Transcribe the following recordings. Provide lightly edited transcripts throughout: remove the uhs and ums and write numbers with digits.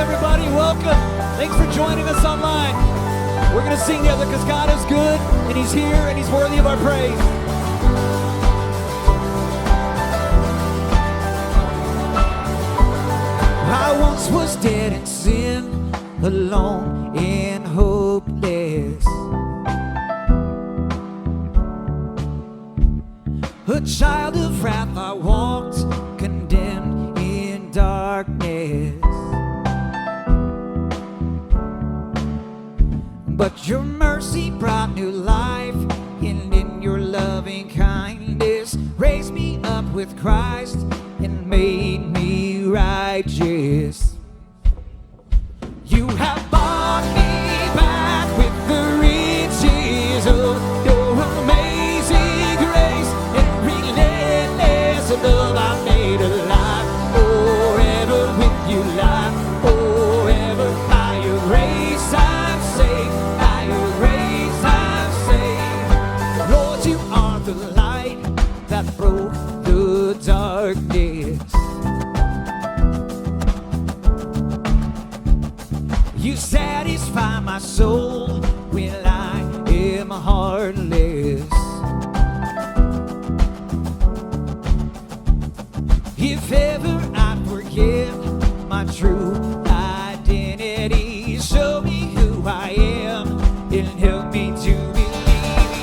everybody. Welcome. Thanks for joining us online. We're going to sing together because God is good, and He's here, and He's worthy of our praise. I once was dead in sin, alone and hopeless. A child of wrath, I walked condemned in darkness. But your mercy brought new life, and in your loving kindness raised me up with Christ and made me righteous. You have bought me back with the riches of your amazing grace and relentless love. I made alive forever with you, life forever by your grace I'm saved, by your grace I'm saved. Lord, you are the light that broke the darkness. You satisfy my soul when I am heartless. If ever I forget my true identity, show me who I am and help me to believe.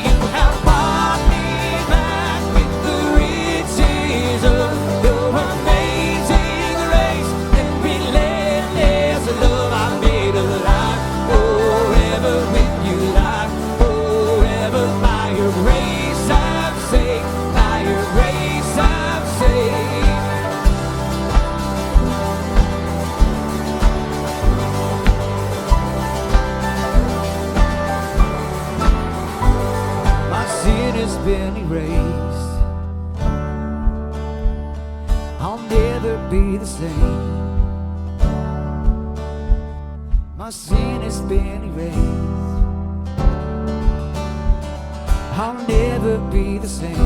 You have brought me back with the riches of your amazing grace and relentless love. I made alive forever with you, life forever by your grace I'm saved, by your grace I'm saved. My sin has been erased. I'll never be the same. My sin has been erased. I'll never be the same.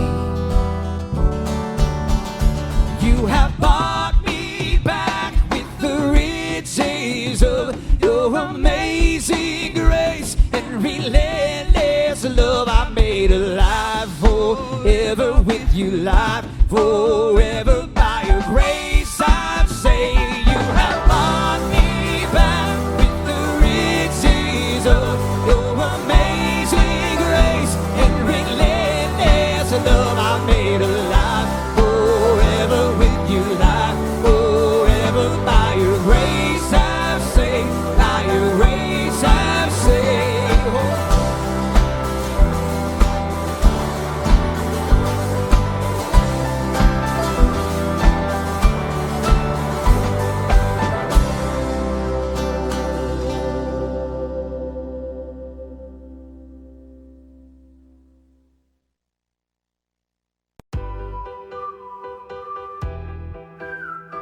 You have bought me back with the riches of your amazing grace and relentless love. I made alive forever with you, life forever by your grace I'm saved. You have bought me back with the riches of your amazing grace and relentless love. I made alive forever with you, life forever by your grace I'm saved, by your grace I'm saved.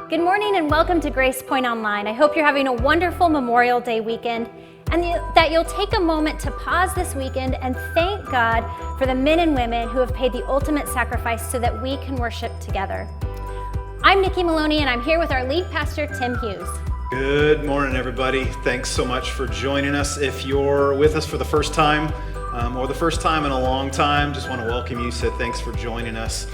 Good morning and welcome to Grace Point Online. I hope you're having a wonderful Memorial Day weekend and that you'll take a moment to pause this weekend and thank God for the men and women who have paid the ultimate sacrifice so that we can worship together. I'm Nikki Maloney and I'm here with our lead pastor, Tim Hughes. Good morning, everybody. Thanks so much for joining us. If you're with us for the first time, or the first time in a long time, just want to welcome you. So thanks for joining us.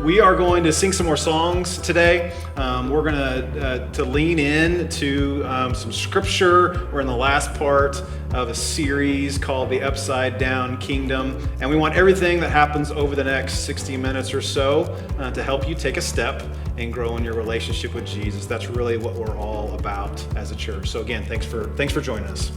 We are going to sing some more songs today. We're going to lean in to some scripture. We're in the last part of a series called The Upside Down Kingdom. And we want everything that happens over the next 60 minutes or so to help you take a step and grow in your relationship with Jesus. That's really what we're all about as a church. So again, thanks for joining us.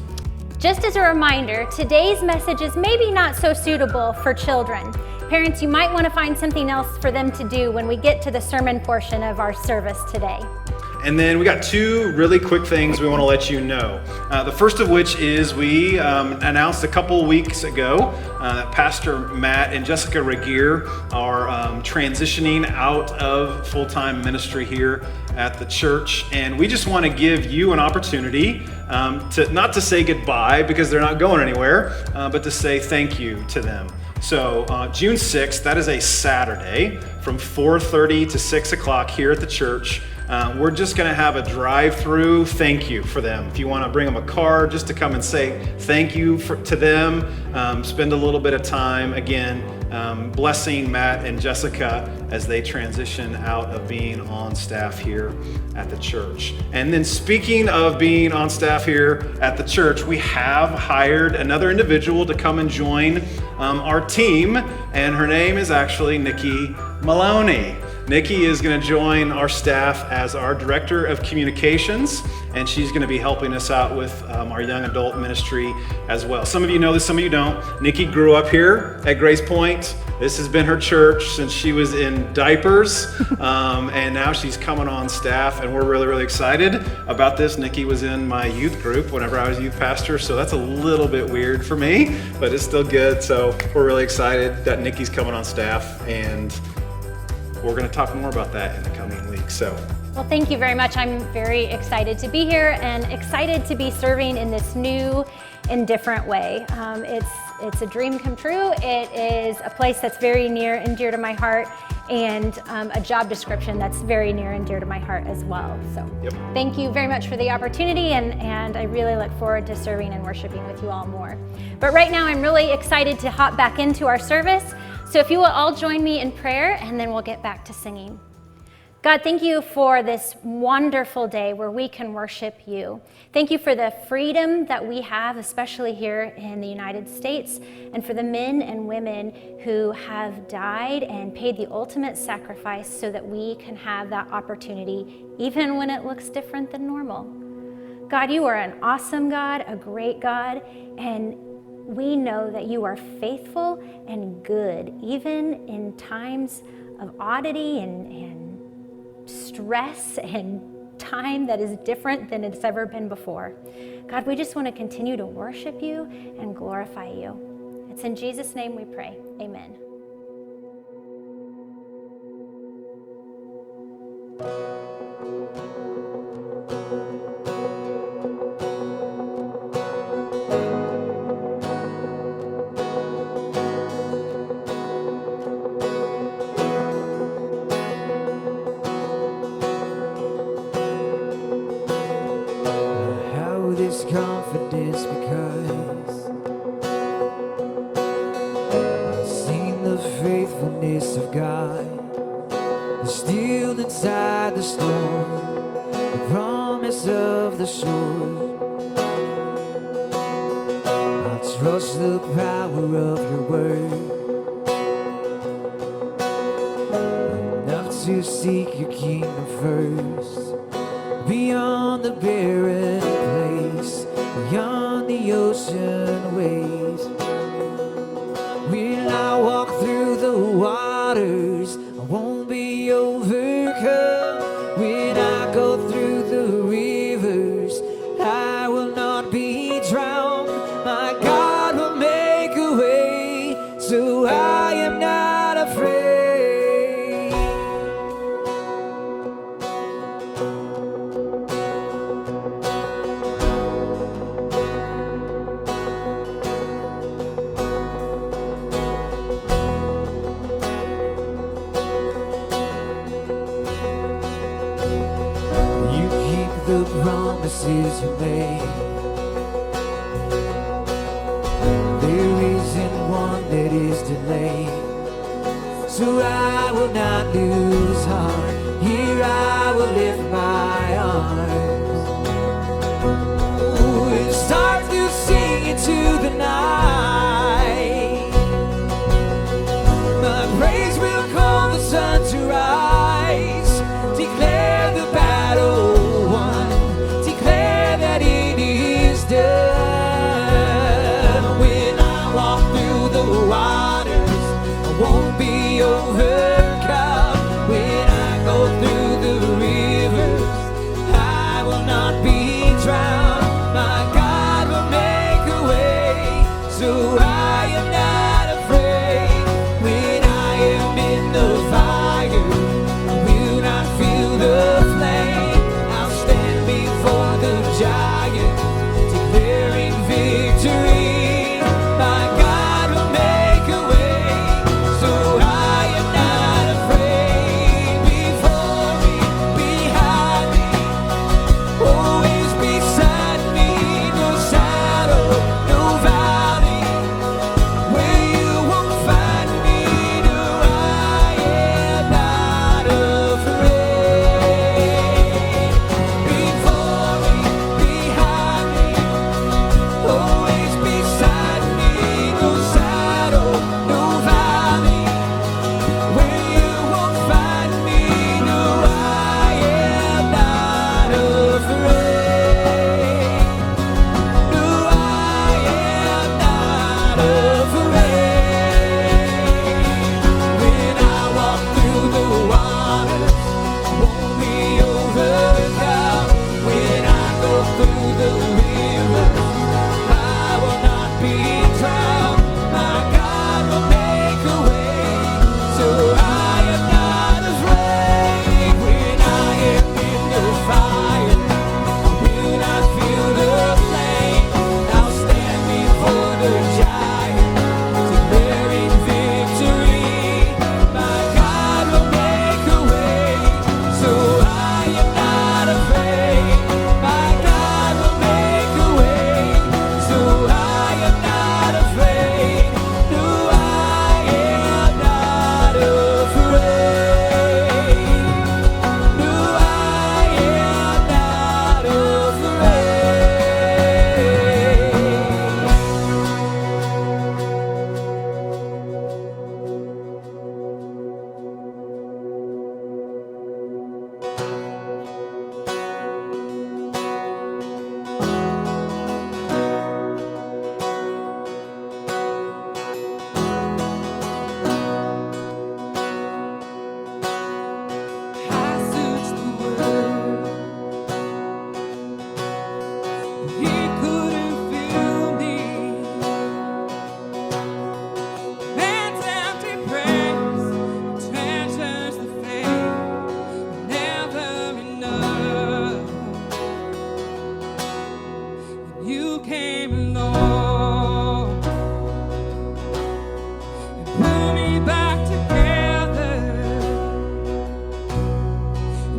Just as a reminder, today's message is maybe not so suitable for children. Parents, you might want to find something else for them to do when we get to the sermon portion of our service today. And then we got two really quick things we want to let you know. The first of which is we announced a couple weeks ago that Pastor Matt and Jessica Regier are transitioning out of full-time ministry here at the church. And we just want to give you an opportunity to not to say goodbye because they're not going anywhere, but to say thank you to them. So June 6th, that is a Saturday, from 4:30 to 6 o'clock here at the church. We're just going to have a drive-through thank you for them. If you want to bring them a card just to come and say thank you to them, spend a little bit of time, again, blessing Matt and Jessica as they transition out of being on staff here at the church. And then speaking of being on staff here at the church, we have hired another individual to come and join our team, and her name is actually Nikki Maloney. Nikki is going to join our staff as our Director of Communications, and she's going to be helping us out with our young adult ministry as well. Some of you know this, some of you don't. Nikki grew up here at Grace Point. This has been her church since she was in diapers, and now she's coming on staff, and we're really, really excited about this. Nikki was in my youth group whenever I was youth pastor, so that's a little bit weird for me, but it's still good. So we're really excited that Nikki's coming on staff, and we're going to talk more about that in the coming weeks. Well, thank you very much. I'm very excited to be here and excited to be serving in this new and different way. It's a dream come true. It is a place that's very near and dear to my heart, and a job description that's very near and dear to my heart as well. So Thank you very much for the opportunity, and I really look forward to serving and worshiping with you all more. But right now I'm really excited to hop back into our service. So if you will all join me in prayer, and then we'll get back to singing. God, thank you for this wonderful day where we can worship you. Thank you for the freedom that we have, especially here in the United States, and for the men and women who have died and paid the ultimate sacrifice so that we can have that opportunity, even when it looks different than normal. God, you are an awesome God, a great God, and we know that you are faithful and good, even in times of oddity and stress and time that is different than it's ever been before. God, we just want to continue to worship you and glorify you. It's in Jesus' name we pray. Amen. Confidence because I've seen the faithfulness of God, still inside the storm, the promise of the shore. I trust the power of your word enough to seek your kingdom first, beyond the barren place, beyond the ocean waves. When I walk through the waters, I won't be overcome. When I go through the rivers, I will not be drowned. My God will make a way, so I am not afraid. The promises you made, there isn't one that is delayed, so I will not lose heart. Here I will lift my arms. We'll start to sing into the night. My praise will call the sun to rise, declare the battle won, declare that it is done. When I walk through the waters, I won't be overcome. came along and pulled me back together,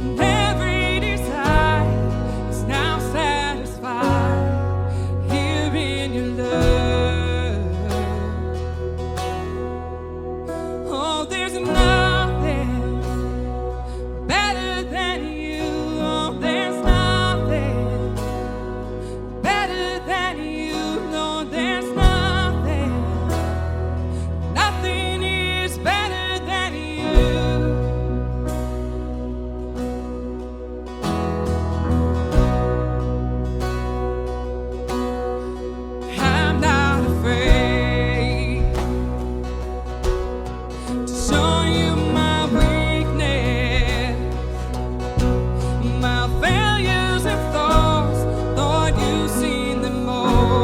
and every desire is now satisfied here in your love. Oh, there's nothing better than you. Oh, there's nothing better than you. No, there's nothing. Nothing is better than you. I'm not afraid to show you my weakness, my failures and flaws. Lord, you've seen them all.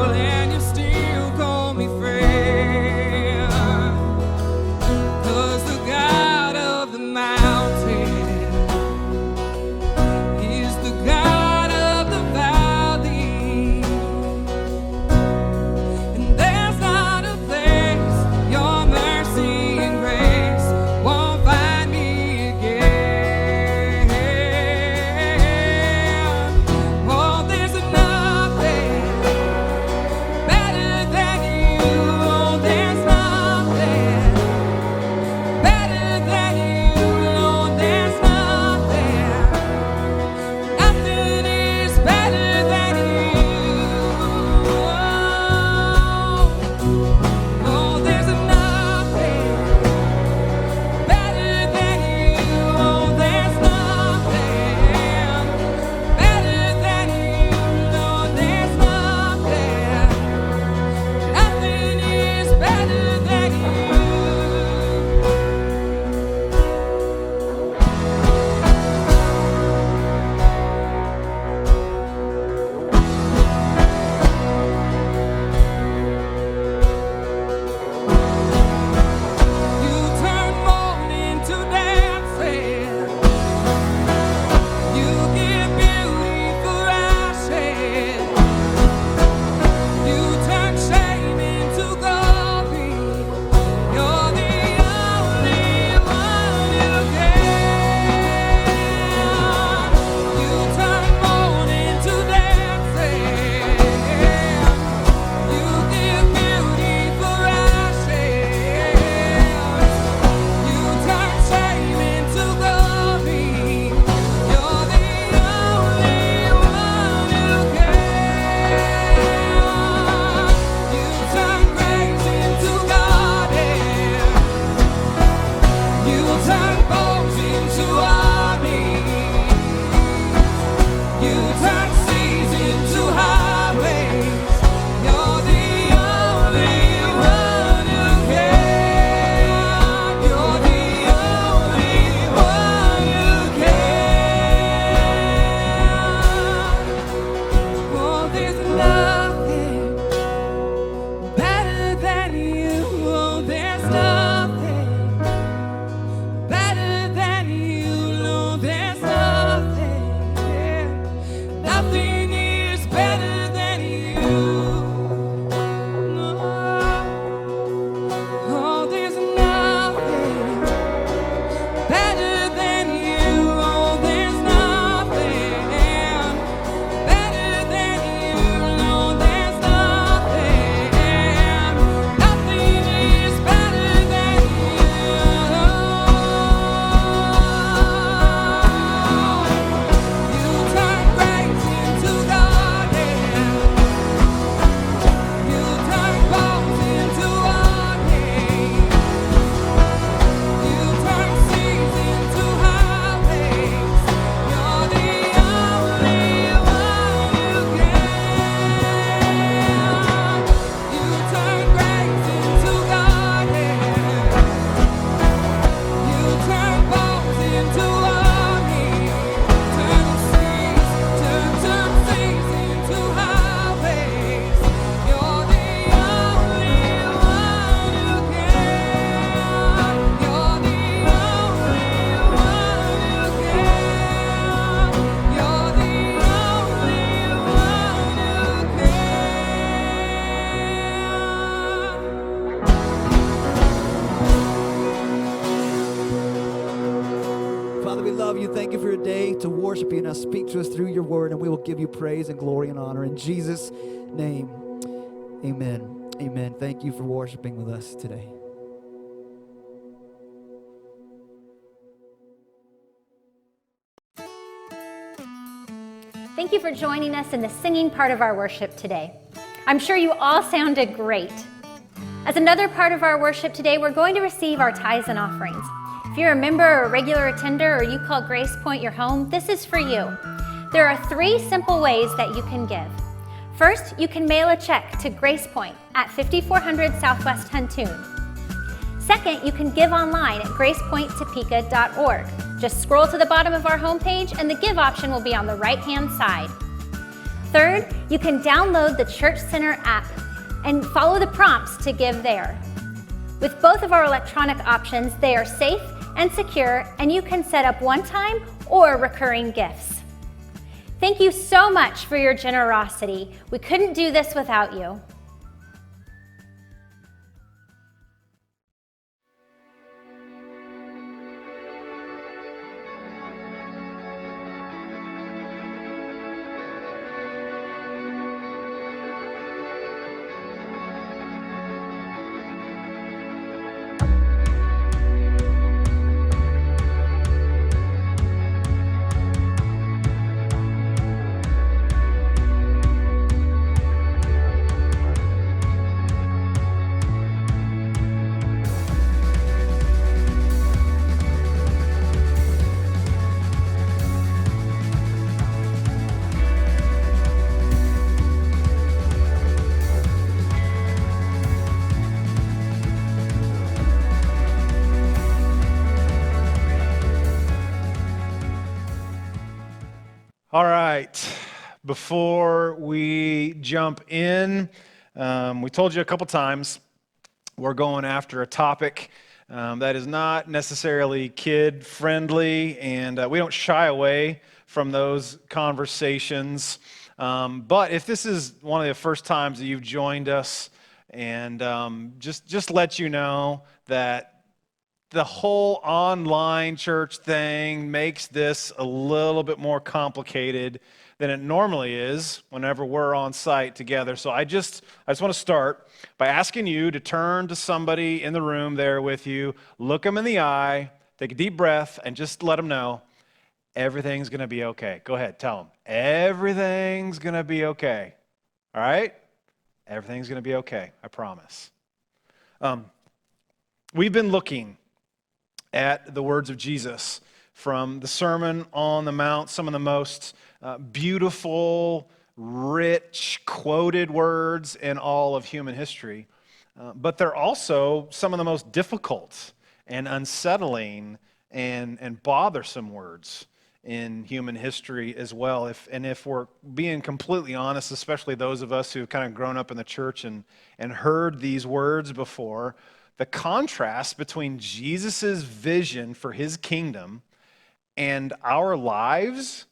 to worshiping us. Speak to us through your word, and we will give you praise and glory and honor. In Jesus' name, amen. Amen. Thank you for worshiping with us today. Thank you for joining us in the singing part of our worship today. I'm sure you all sounded great. As another part of our worship today, we're going to receive our tithes and offerings. If you're a member or a regular attender, or you call Grace Point your home, this is for you. There are 3 simple ways that you can give. First, you can mail a check to Grace Point at 5400 Southwest Huntoon. Second, you can give online at gracepointtopeka.org. Just scroll to the bottom of our homepage and the give option will be on the right-hand side. Third, you can download the Church Center app and follow the prompts to give there. With both of our electronic options, they are safe and secure, and you can set up one-time or recurring gifts. Thank you so much for your generosity. We couldn't do this without you. All right, before we jump in, we told you a couple times we're going after a topic that is not necessarily kid-friendly, and we don't shy away from those conversations. But if this is one of the first times that you've joined us, and just let you know that the whole online church thing makes this a little bit more complicated than it normally is whenever we're on site together. So I just want to start by asking you to turn to somebody in the room there with you, look them in the eye, take a deep breath, and just let them know everything's going to be okay. Go ahead, tell them. Everything's going to be okay. All right? Everything's going to be okay, I promise. We've been looking at the words of Jesus from the Sermon on the Mount, some of the most beautiful, rich, quoted words in all of human history. But they're also some of the most difficult and unsettling and bothersome words in human history as well. If we're being completely honest, especially those of us who have kind of grown up in the church and heard these words before, the contrast between Jesus' vision for his kingdom and our lives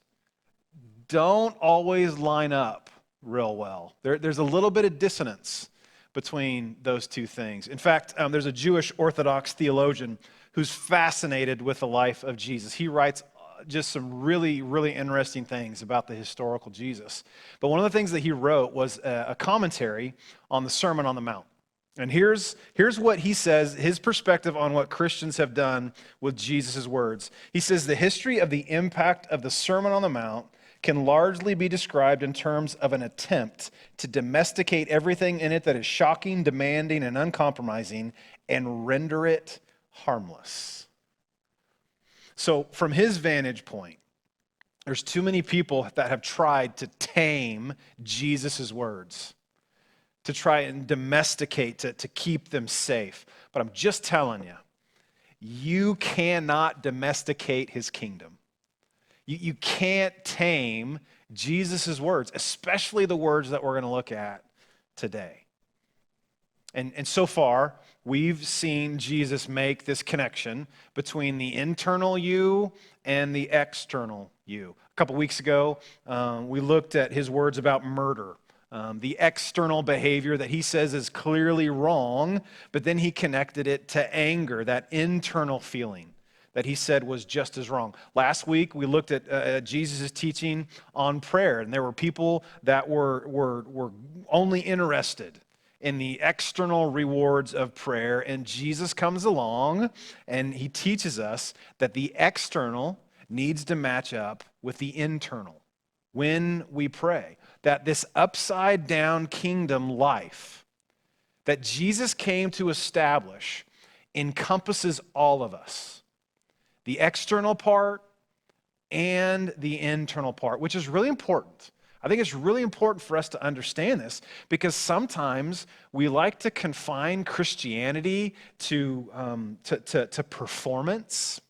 don't always line up real well. There's a little bit of dissonance between those two things. In fact, there's a Jewish Orthodox theologian who's fascinated with the life of Jesus. He writes just some really, really interesting things about the historical Jesus. But one of the things that he wrote was a commentary on the Sermon on the Mount. And here's what he says, his perspective on what Christians have done with Jesus' words. He says, the history of the impact of the Sermon on the Mount can largely be described in terms of an attempt to domesticate everything in it that is shocking, demanding, and uncompromising, and render it harmless. So from his vantage point, there's too many people that have tried to tame Jesus' words, to try and domesticate, to keep them safe. But I'm just telling you, you cannot domesticate his kingdom. You can't tame Jesus' words, especially the words that we're going to look at today. And so far, we've seen Jesus make this connection between the internal you and the external you. A couple weeks ago, we looked at his words about murder. The external behavior that he says is clearly wrong, but then he connected it to anger, that internal feeling that he said was just as wrong. Last week, we looked at Jesus' teaching on prayer, and there were people that were only interested in the external rewards of prayer, and Jesus comes along and he teaches us that the external needs to match up with the internal when we pray. That this upside down kingdom life that Jesus came to establish encompasses all of us. The external part and the internal part, which is really important. I think it's really important for us to understand this because sometimes we like to confine Christianity to performance,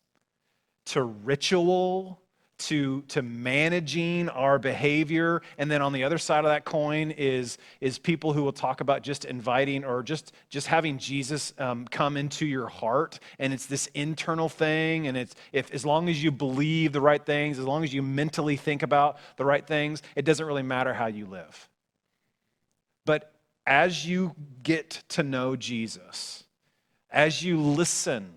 to ritual, to managing our behavior. And then on the other side of that coin is people who will talk about just inviting or just having Jesus come into your heart. And it's this internal thing. And it's as long as you believe the right things, as long as you mentally think about the right things, it doesn't really matter how you live. But as you get to know Jesus, as you listen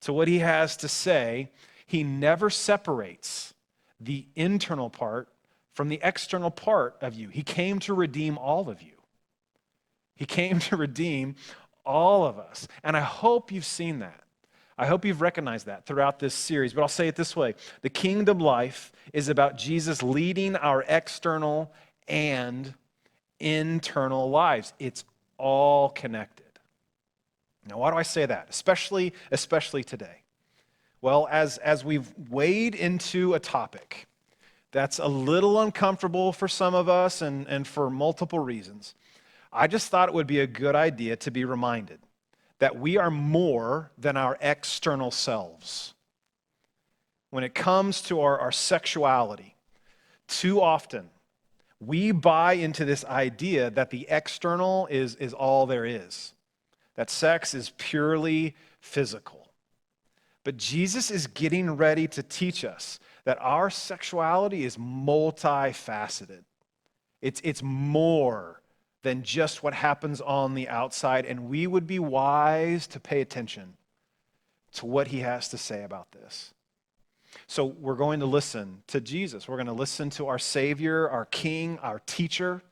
to what he has to say, he never separates the internal part from the external part of you. He came to redeem all of you. He came to redeem all of us. And I hope you've seen that. I hope you've recognized that throughout this series. But I'll say it this way. The kingdom life is about Jesus leading our external and internal lives. It's all connected. Now, why do I say that? Especially today. Well, as we've waded into a topic that's a little uncomfortable for some of us and for multiple reasons, I just thought it would be a good idea to be reminded that we are more than our external selves. When it comes to our sexuality, too often we buy into this idea that the external is all there is, that sex is purely physical. But Jesus is getting ready to teach us that our sexuality is multifaceted. It's more than just what happens on the outside, and we would be wise to pay attention to what he has to say about this. So we're going to listen to Jesus. We're going to listen to our Savior, our King, our teacher.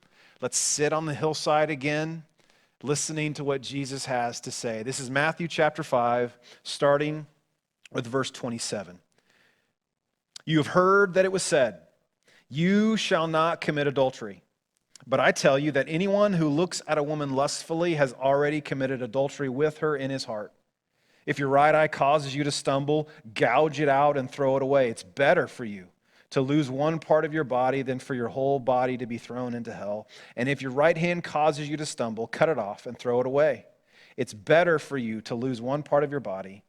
Let's sit on the hillside again, listening to what Jesus has to say. This is Matthew chapter 5, starting with verse 27. You have heard that it was said, "You shall not commit adultery." But I tell you that anyone who looks at a woman lustfully has already committed adultery with her in his heart. If your right eye causes you to stumble, gouge it out and throw it away. It's better for you to lose one part of your body than for your whole body to be thrown into hell. And if your right hand causes you to stumble, cut it off and throw it away. It's better for you to lose one part of your body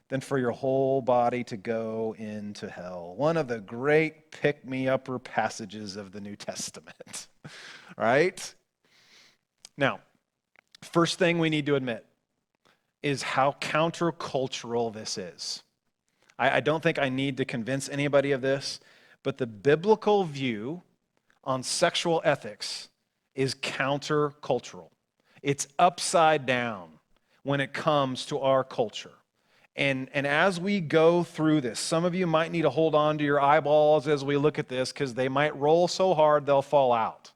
than for your whole body to go into hell. One of the great pick-me-upper passages of the New Testament, right? Now, first thing we need to admit is how countercultural this is. I don't think I need to convince anybody of this, but the biblical view on sexual ethics is countercultural. It's upside down when it comes to our culture. And as we go through this, some of you might need to hold on to your eyeballs as we look at this because they might roll so hard they'll fall out.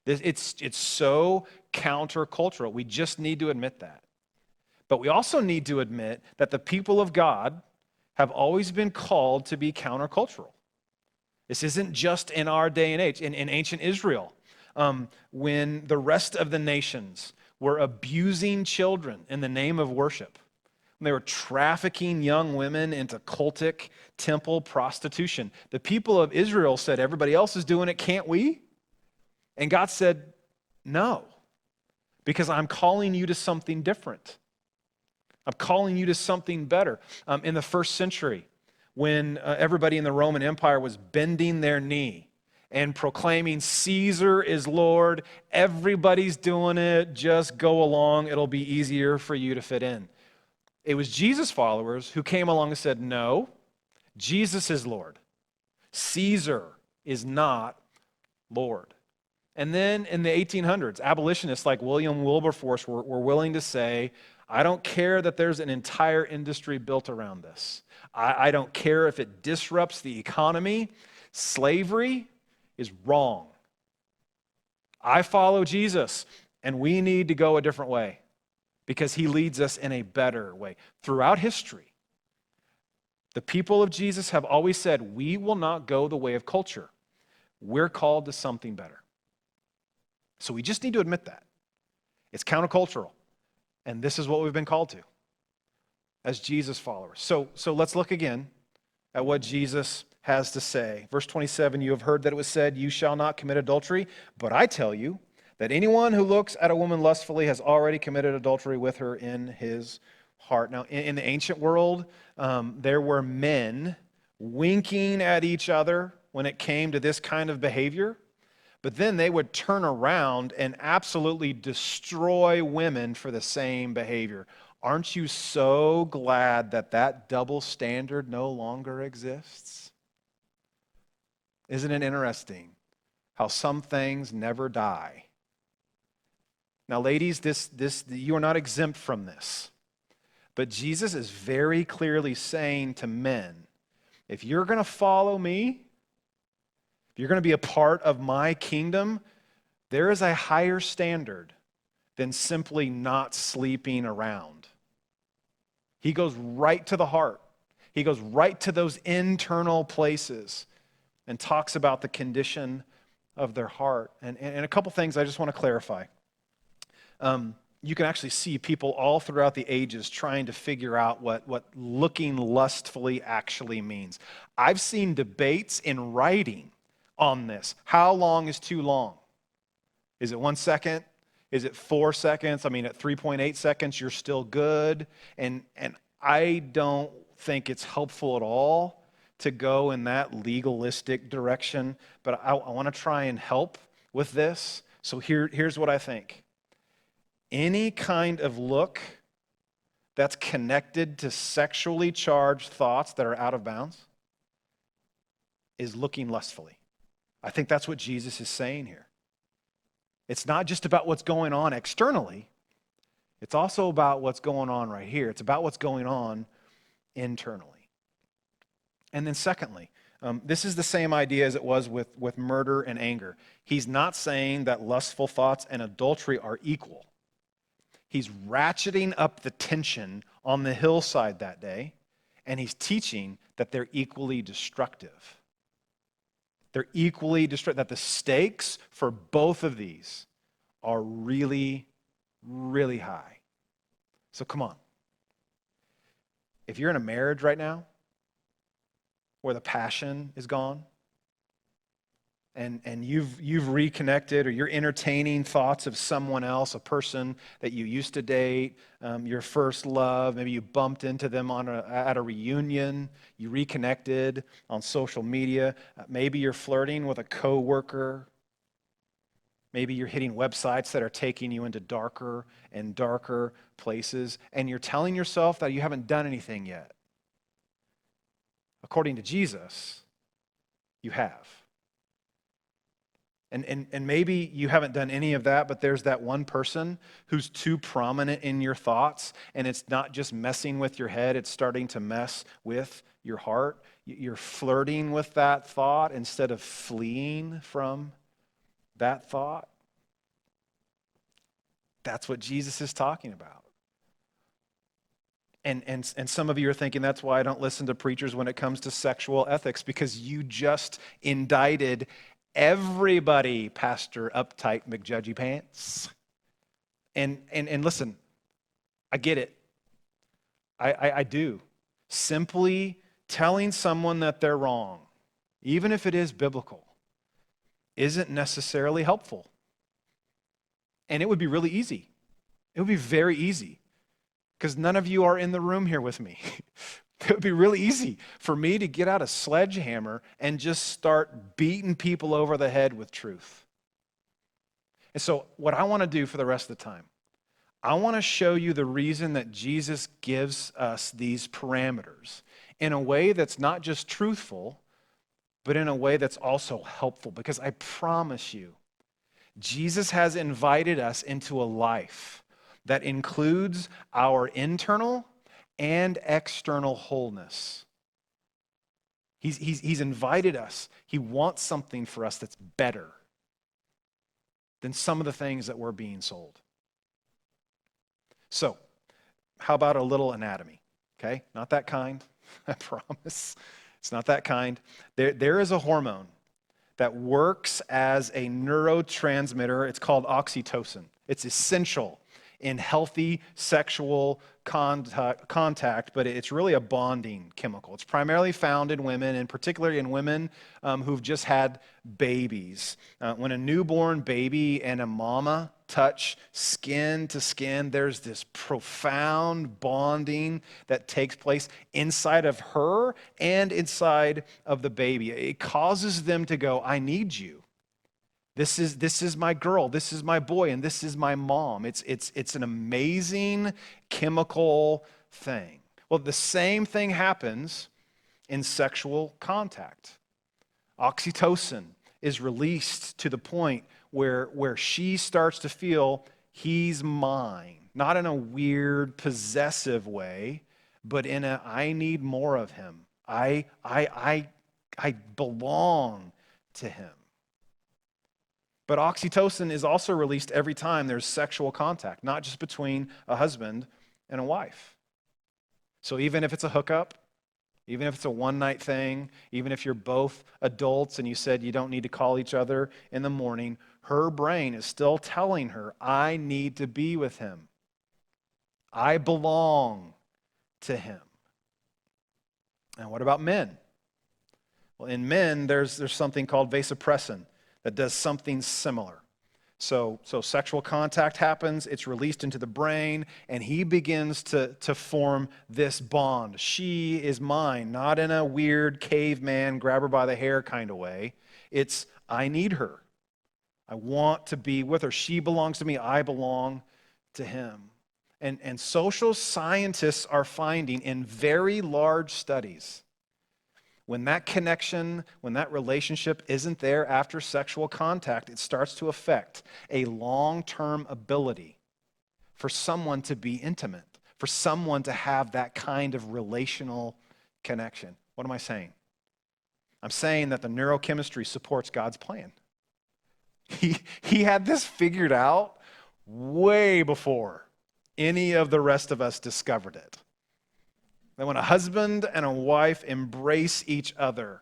It's so countercultural. We just need to admit that. But we also need to admit that the people of God have always been called to be countercultural. This isn't just in our day and age. In ancient Israel, when the rest of the nations were abusing children in the name of worship, they were trafficking young women into cultic temple prostitution. The people of Israel said, everybody else is doing it, can't we? And God said, no, because I'm calling you to something different. I'm calling you to something better. In the first century, when everybody in the Roman Empire was bending their knee and proclaiming Caesar is Lord, everybody's doing it, just go along, it'll be easier for you to fit in. It was Jesus' followers who came along and said, no, Jesus is Lord. Caesar is not Lord. And then in the 1800s, abolitionists like William Wilberforce were willing to say, I don't care that there's an entire industry built around this. I don't care if it disrupts the economy. Slavery is wrong. I follow Jesus, and we need to go a different way because he leads us in a better way. Throughout history, the people of Jesus have always said, we will not go the way of culture. We're called to something better. So we just need to admit that. It's countercultural. And this is what we've been called to as Jesus followers. So let's look again at what Jesus has to say. Verse 27, you have heard that it was said, you shall not commit adultery. But I tell you that anyone who looks at a woman lustfully has already committed adultery with her in his heart. Now, in the ancient world, there were men winking at each other when it came to this kind of behavior. But then they would turn around and absolutely destroy women for the same behavior. Aren't you so glad that that double standard no longer exists? Isn't it interesting how some things never die? Now, ladies, you are not exempt from this. But Jesus is very clearly saying to men, if you're going to follow me, if you're going to be a part of my kingdom, there is a higher standard than simply not sleeping around. He goes right to the heart. He goes right to those internal places and talks about the condition of their heart. And a couple things I just want to clarify. You can actually see people all throughout the ages trying to figure out what looking lustfully actually means. I've seen debates in writing on this. How long is too long? Is it 1 second? Is it 4 seconds? I mean, at 3.8 seconds, you're still good. And I don't think it's helpful at all to go in that legalistic direction. But I want to try and help with this. So here's what I think. Any kind of look that's connected to sexually charged thoughts that are out of bounds is looking lustfully. I think that's what Jesus is saying here. It's not just about what's going on externally. It's also about what's going on right here. It's about what's going on internally. And then secondly, this is the same idea as it was with murder and anger. He's not saying that lustful thoughts and adultery are equal. He's ratcheting up the tension on the hillside that day, and he's teaching that they're equally destructive. They're equally destructive, that the stakes for both of these are really, really high. So come on. If you're in a marriage right now where the passion is gone, and you've reconnected, or you're entertaining thoughts of someone else, a person that you used to date, your first love, maybe you bumped into them at a reunion, you reconnected on social media, maybe you're flirting with a coworker, maybe you're hitting websites that are taking you into darker and darker places, and you're telling yourself that you haven't done anything yet. According to Jesus, you have. And maybe you haven't done any of that, but there's that one person who's too prominent in your thoughts, and it's not just messing with your head, it's starting to mess with your heart. You're flirting with that thought instead of fleeing from that thought. That's what Jesus is talking about. And some of you are thinking, that's why I don't listen to preachers when it comes to sexual ethics, because you just indicted everybody, Pastor Uptight McJudgy Pants. And listen, I get it. I do. Simply telling someone that they're wrong, even if it is biblical, isn't necessarily helpful. And it would be really easy. It would be very easy, because none of you are in the room here with me. It would be really easy for me to get out a sledgehammer and just start beating people over the head with truth. And so what I want to do for the rest of the time, I want to show you the reason that Jesus gives us these parameters in a way that's not just truthful, but in a way that's also helpful. Because I promise you, Jesus has invited us into a life that includes our internal and external wholeness. He's invited us. He wants something for us that's better than some of the things that we're being sold. So, how about a little anatomy? Okay, not that kind, I promise. It's not that kind. There is a hormone that works as a neurotransmitter. It's called oxytocin. It's essential in healthy sexual contact, but it's really a bonding chemical. It's primarily found in women, and particularly in women who've just had babies. When a newborn baby and a mama touch skin to skin, there's this profound bonding that takes place inside of her and inside of the baby. It causes them to go, I need you. This is my girl, this is my boy, and this is my mom. It's an amazing chemical thing. Well, the same thing happens in sexual contact. Oxytocin is released to the point where she starts to feel he's mine, not in a weird possessive way, but in a I need more of him. I belong to him. But oxytocin is also released every time there's sexual contact, not just between a husband and a wife. So even if it's a hookup, even if it's a one-night thing, even if you're both adults and you said you don't need to call each other in the morning, her brain is still telling her, I need to be with him. I belong to him. And what about men? Well, in men, there's something called vasopressin that does something similar. So sexual contact happens, it's released into the brain, and he begins to form this bond. She is mine, not in a weird caveman, grab her by the hair kind of way. It's, I need her. I want to be with her. She belongs to me, I belong to him. And social scientists are finding in very large studies, when that connection, when that relationship isn't there after sexual contact, it starts to affect a long-term ability for someone to be intimate, for someone to have that kind of relational connection. What am I saying? I'm saying that the neurochemistry supports God's plan. He had this figured out way before any of the rest of us discovered it. That when a husband and a wife embrace each other,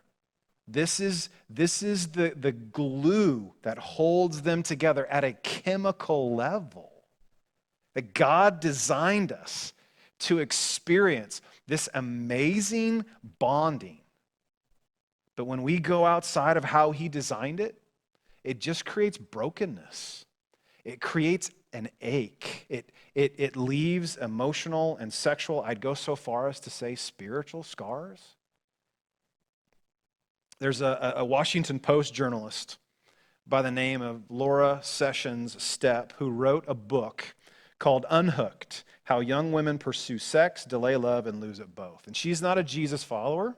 this is the glue that holds them together at a chemical level. That God designed us to experience this amazing bonding. But when we go outside of how he designed it, it just creates brokenness. It creates an ache. It leaves emotional and sexual, I'd go so far as to say spiritual scars. There's a Washington Post journalist by the name of Laura Sessions Stepp who wrote a book called Unhooked: How Young Women Pursue Sex, Delay Love, and Lose It Both. And she's not a Jesus follower.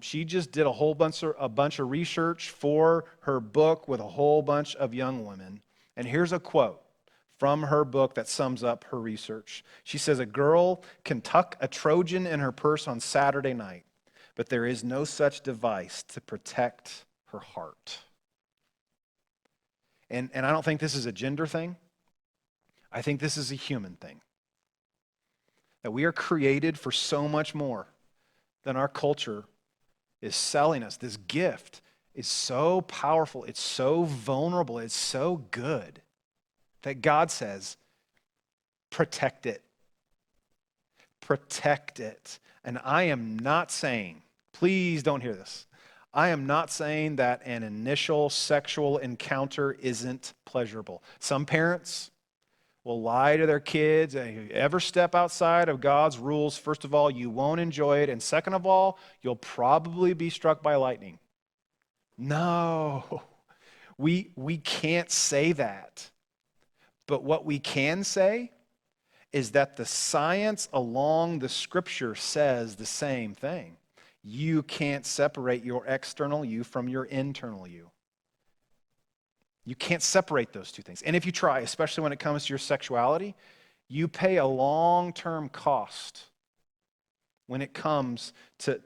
She just did a bunch of research for her book with a whole bunch of young women. And here's a quote from her book that sums up her research. She says, a girl can tuck a Trojan in her purse on Saturday night, but there is no such device to protect her heart. And I don't think this is a gender thing. I think this is a human thing. That we are created for so much more than our culture is selling us. This gift is so powerful, it's so vulnerable, it's so good that God says, protect it. Protect it. And I am not saying, please don't hear this, I am not saying that an initial sexual encounter isn't pleasurable. Some parents will lie to their kids, and if you ever step outside of God's rules, first of all, you won't enjoy it, and second of all, you'll probably be struck by lightning. No, we can't say that. But what we can say is that the science along the scripture says the same thing. You can't separate your external you from your internal you. You can't separate those two things. And if you try, especially when it comes to your sexuality, you pay a long-term cost when it comes to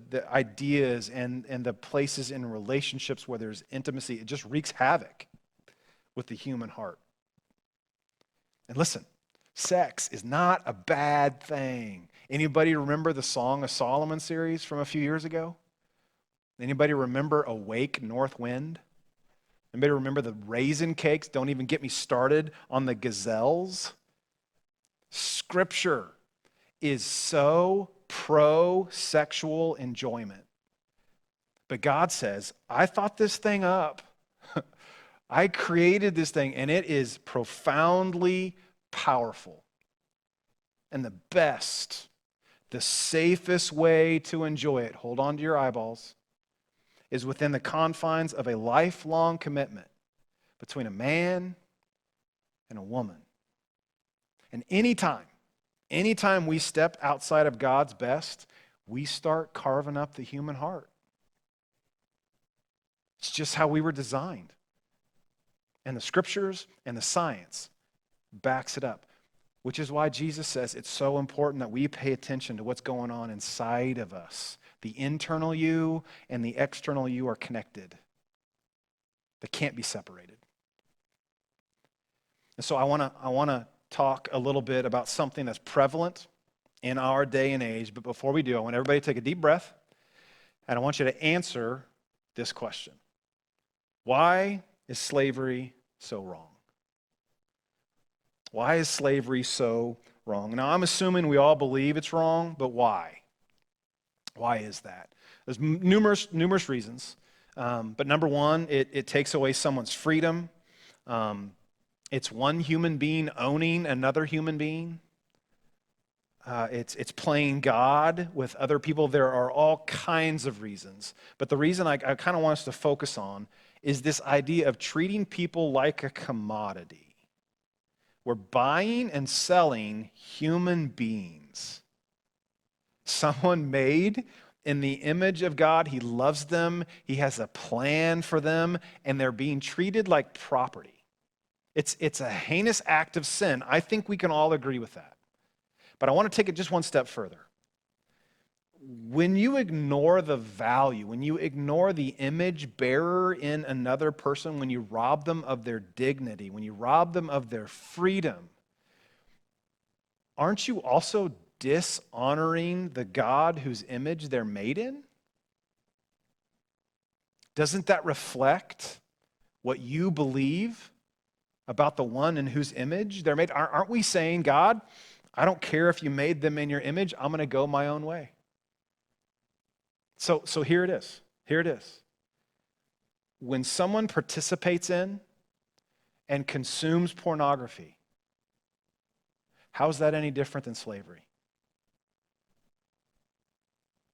the ideas and the places in relationships where there's intimacy. It just wreaks havoc with the human heart. And listen, sex is not a bad thing. Anybody remember the Song of Solomon series from a few years ago? Anybody remember Awake North Wind? Anybody remember the raisin cakes? Don't even get me started on the gazelles. Scripture is so pro-sexual enjoyment. But God says, I thought this thing up. I created this thing, and it is profoundly powerful. And the best, the safest way to enjoy it, hold on to your eyeballs, is within the confines of a lifelong commitment between a man and a woman. And anytime we step outside of God's best, we start carving up the human heart. It's just how we were designed. And the scriptures and the science backs it up, which is why Jesus says it's so important that we pay attention to what's going on inside of us. The internal you and the external you are connected. They can't be separated. And so I want to talk a little bit about something that's prevalent in our day and age. But before we do, I want everybody to take a deep breath, and I want you to answer this question. Why is slavery so wrong? Why is slavery so wrong? Now, I'm assuming we all believe it's wrong, but why? Why is that? There's numerous reasons. But number one, it takes away someone's freedom. It's one human being owning another human being. It's playing God with other people. There are all kinds of reasons. But the reason I kind of want us to focus on is this idea of treating people like a commodity. We're buying and selling human beings. Someone made in the image of God. He loves them. He has a plan for them, and they're being treated like property. It's a heinous act of sin. I think we can all agree with that. But I want to take it just one step further. When you ignore the value, when you ignore the image bearer in another person, when you rob them of their dignity, when you rob them of their freedom, aren't you also dishonoring the God whose image they're made in? Doesn't that reflect what you believe about the one in whose image they're made? Aren't we saying, God, I don't care if you made them in your image, I'm going to go my own way? So here it is. Here it is. When someone participates in and consumes pornography, how is that any different than slavery?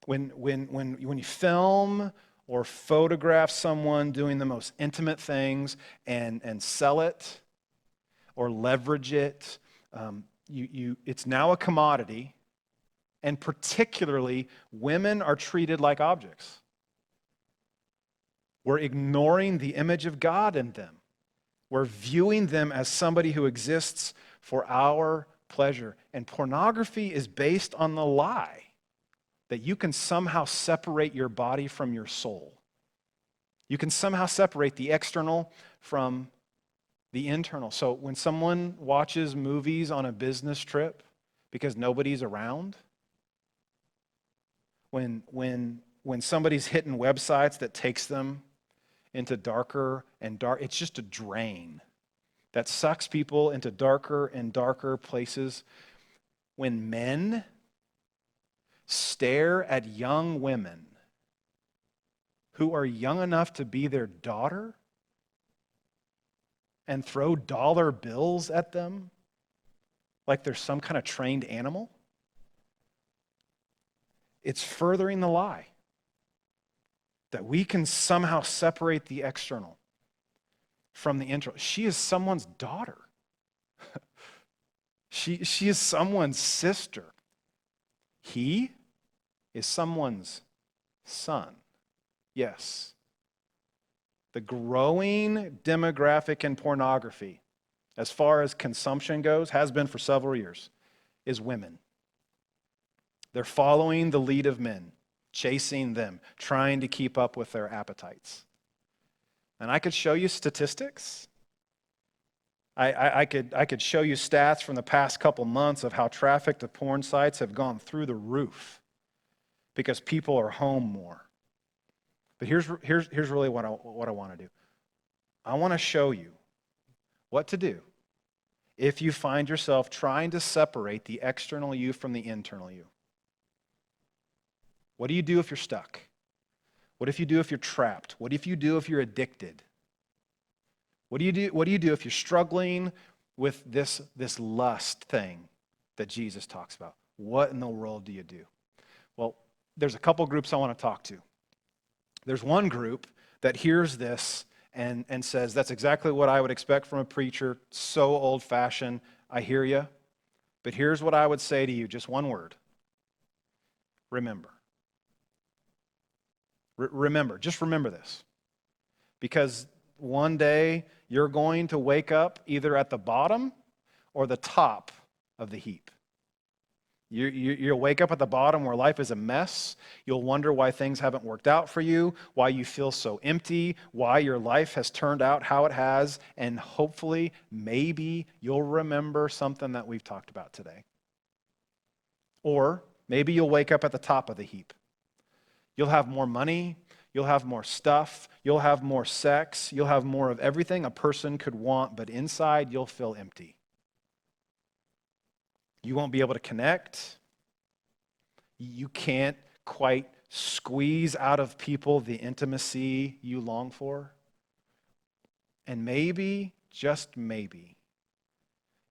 When you film or photograph someone doing the most intimate things and sell it or leverage it, it's now a commodity. And particularly, women are treated like objects. We're ignoring the image of God in them. We're viewing them as somebody who exists for our pleasure. And pornography is based on the lie that you can somehow separate your body from your soul. You can somehow separate the external from the internal. So when someone watches movies on a business trip because nobody's around, when somebody's hitting websites that takes them into darker and dark, it's just a drain that sucks people into darker and darker places. When men stare at young women who are young enough to be their daughter and throw dollar bills at them like they're some kind of trained animal, it's furthering the lie that we can somehow separate the external from the internal. She is someone's daughter. She is someone's sister. He is someone's son. Yes. the growing demographic in pornography, as far as consumption goes, has been for several years, is women. They're following the lead of men, chasing them, trying to keep up with their appetites. And I could show you statistics. I could show you stats from the past couple months of how traffic to porn sites have gone through the roof because people are home more. But here's really what I want to do. I want to show you what to do if you find yourself trying to separate the external you from the internal you. What do you do if you're stuck? What if you do if you're trapped? What if you do if you're addicted? What do you do if you're struggling with this lust thing that Jesus talks about? What in the world do you do? Well, there's a couple groups I want to talk to. There's one group that hears this and says, that's exactly what I would expect from a preacher, so old-fashioned, I hear you. But here's what I would say to you, just one word. Remember. Remember, just remember this. Because one day you're going to wake up either at the bottom or the top of the heap. You'll wake up at the bottom where life is a mess. You'll wonder why things haven't worked out for you, why you feel so empty, why your life has turned out how it has, and hopefully, maybe you'll remember something that we've talked about today. Or maybe you'll wake up at the top of the heap. You'll have more money, you'll have more stuff, you'll have more sex, you'll have more of everything a person could want, but inside you'll feel empty. You won't be able to connect. You can't quite squeeze out of people the intimacy you long for. And maybe, just maybe,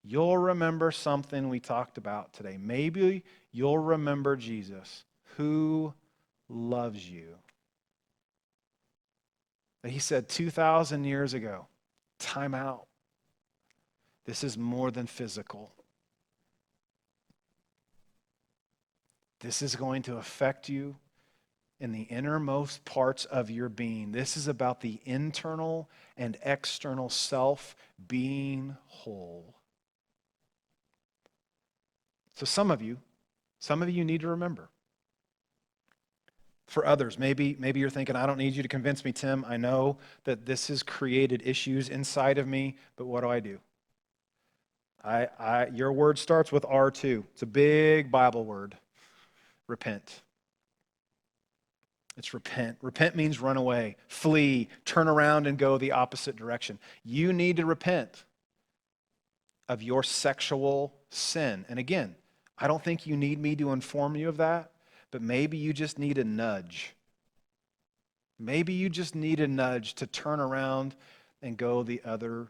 you'll remember something we talked about today. Maybe you'll remember Jesus, who loves you. That he said 2,000 years ago, time out. This is more than physical. This is going to affect you in the innermost parts of your being. This is about the internal and external self being whole. So some of you need to remember. For others, maybe you're thinking, I don't need you to convince me, Tim. I know that this has created issues inside of me, but what do? Your word starts with R2. It's a big Bible word. Repent. It's repent. Repent means run away, flee, turn around and go the opposite direction. You need to repent of your sexual sin. And again, I don't think you need me to inform you of that, but maybe you just need a nudge. Maybe you just need a nudge to turn around and go the other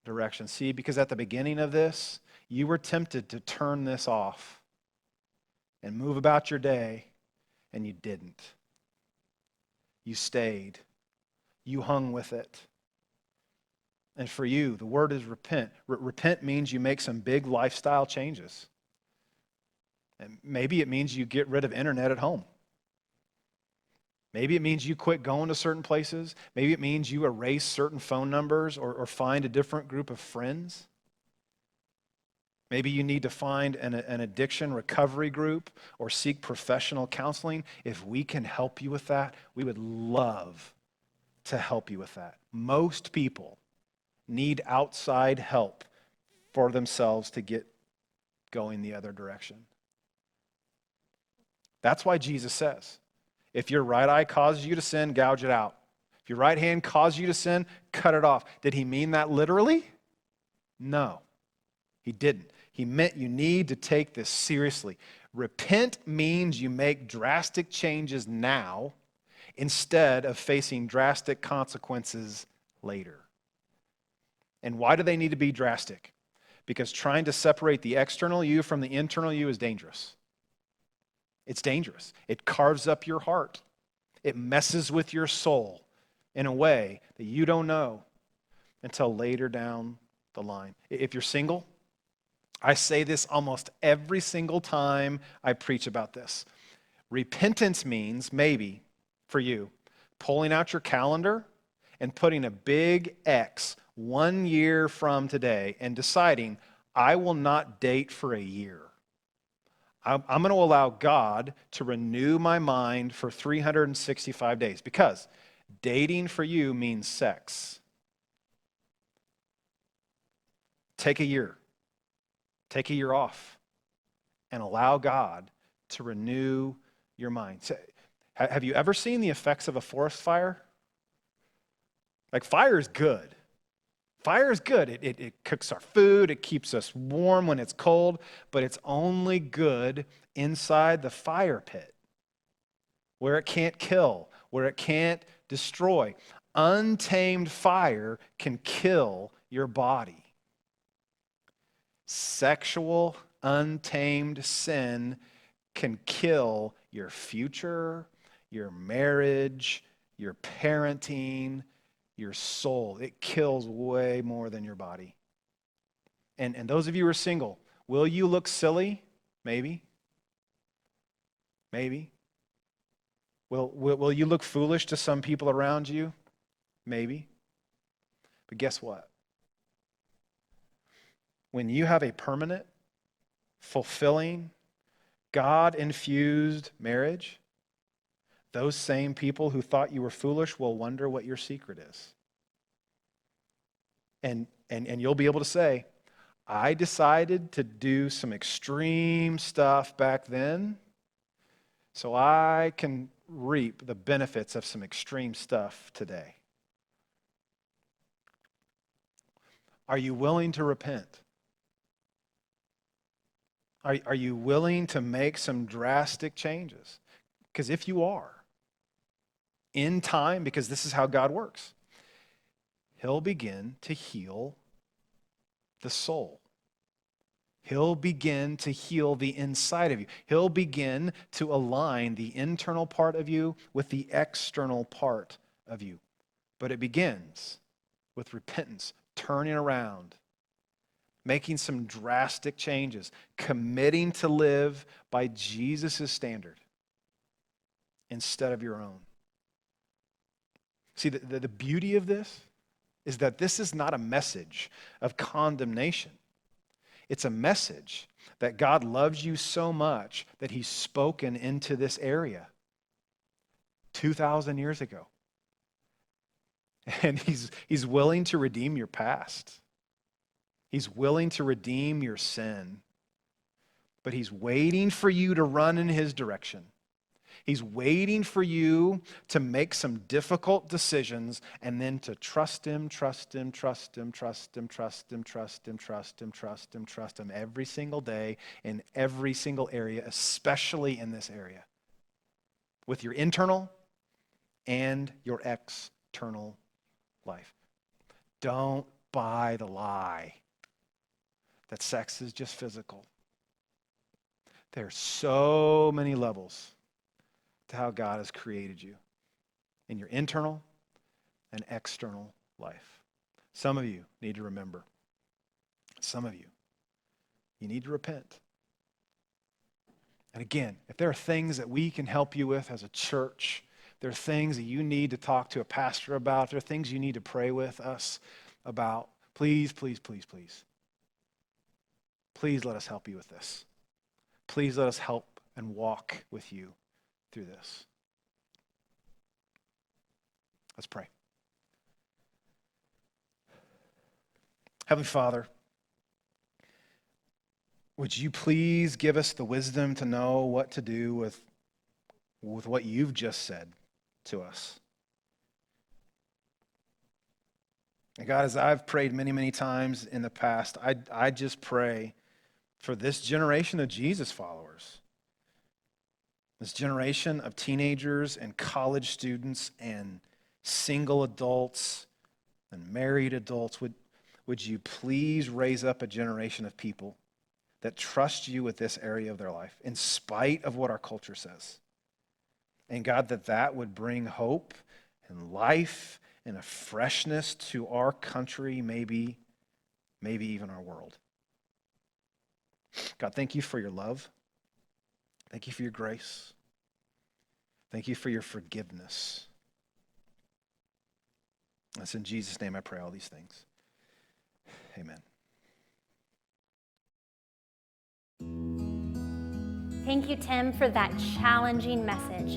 direction. See, because at the beginning of this, you were tempted to turn this off and move about your day, and you didn't. You stayed. You hung with it. And for you, the word is repent. Repent means you make some big lifestyle changes. And maybe it means you get rid of internet at home. Maybe it means you quit going to certain places. Maybe it means you erase certain phone numbers or find a different group of friends. Maybe you need to find an addiction recovery group or seek professional counseling. If we can help you with that, we would love to help you with that. Most people need outside help for themselves to get going the other direction. That's why Jesus says, if your right eye causes you to sin, gouge it out. If your right hand causes you to sin, cut it off. Did he mean that literally? No, he didn't. He meant you need to take this seriously. Repent means you make drastic changes now instead of facing drastic consequences later. And why do they need to be drastic? Because trying to separate the external you from the internal you is dangerous. It's dangerous. It carves up your heart. It messes with your soul in a way that you don't know until later down the line. If you're single, I say this almost every single time I preach about this. Repentance means, maybe, for you, pulling out your calendar and putting a big X 1 year from today and deciding, I will not date for a year. I'm going to allow God to renew my mind for 365 days because dating for you means sex. Take a year. Take a year off and allow God to renew your mind. Have you ever seen the effects of a forest fire? Like, fire is good. Fire is good. It cooks our food. It keeps us warm when it's cold, but it's only good inside the fire pit where it can't kill, where it can't destroy. Untamed fire can kill your body. Sexual, untamed sin can kill your future, your marriage, your parenting, your soul. It kills way more than your body. And those of you who are single, will you look silly? Maybe. Maybe. Will you look foolish to some people around you? Maybe. But guess what? When you have a permanent, fulfilling, God-infused marriage, those same people who thought you were foolish will wonder what your secret is. And you'll be able to say, I decided to do some extreme stuff back then, so I can reap the benefits of some extreme stuff today. Are you willing to repent? Are you willing to make some drastic changes? Because if you are, in time, because this is how God works, He'll begin to heal the soul. He'll begin to heal the inside of you. He'll begin to align the internal part of you with the external part of you. But it begins with repentance, turning around, making some drastic changes, committing to live by Jesus' standard instead of your own. See, the beauty of this is that this is not a message of condemnation. It's a message that God loves you so much that He's spoken into this area 2,000 years ago. And He's willing to redeem your past. He's willing to redeem your sin. But He's waiting for you to run in His direction. He's waiting for you to make some difficult decisions and then to trust Him, trust Him, trust Him, trust Him, trust Him, trust Him, trust Him, trust Him, trust Him every single day in every single area, especially in this area, with your internal and your external life. Don't buy the lie that sex is just physical. There are so many levels to how God has created you in your internal and external life. Some of you need to remember. Some of you need to repent. And again, if there are things that we can help you with as a church, there are things that you need to talk to a pastor about, there are things you need to pray with us about, please, please, please, please. Please let us help you with this. Please let us help and walk with you through this. Let's pray. Heavenly Father, would you please give us the wisdom to know what to do with what you've just said to us? And God, as I've prayed many, many times in the past, I just pray for this generation of Jesus followers. This generation of teenagers and college students and single adults and married adults, would you please raise up a generation of people that trust you with this area of their life in spite of what our culture says. And God, that would bring hope and life and a freshness to our country, maybe even our world. God, thank you for your love. Thank you for your grace. Thank you for your forgiveness. It's in Jesus' name I pray all these things. Amen. Thank you, Tim, for that challenging message.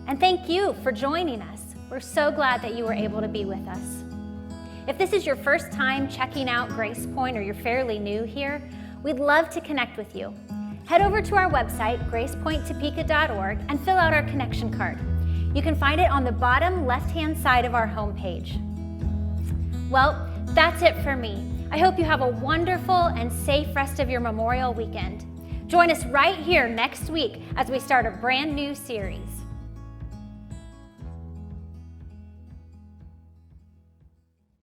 And thank you for joining us. We're so glad that you were able to be with us. If this is your first time checking out Grace Point or you're fairly new here, we'd love to connect with you. Head over to our website, gracepointtopeka.org, and fill out our connection card. You can find it on the bottom left-hand side of our homepage. Well, that's it for me. I hope you have a wonderful and safe rest of your Memorial weekend. Join us right here next week as we start a brand new series.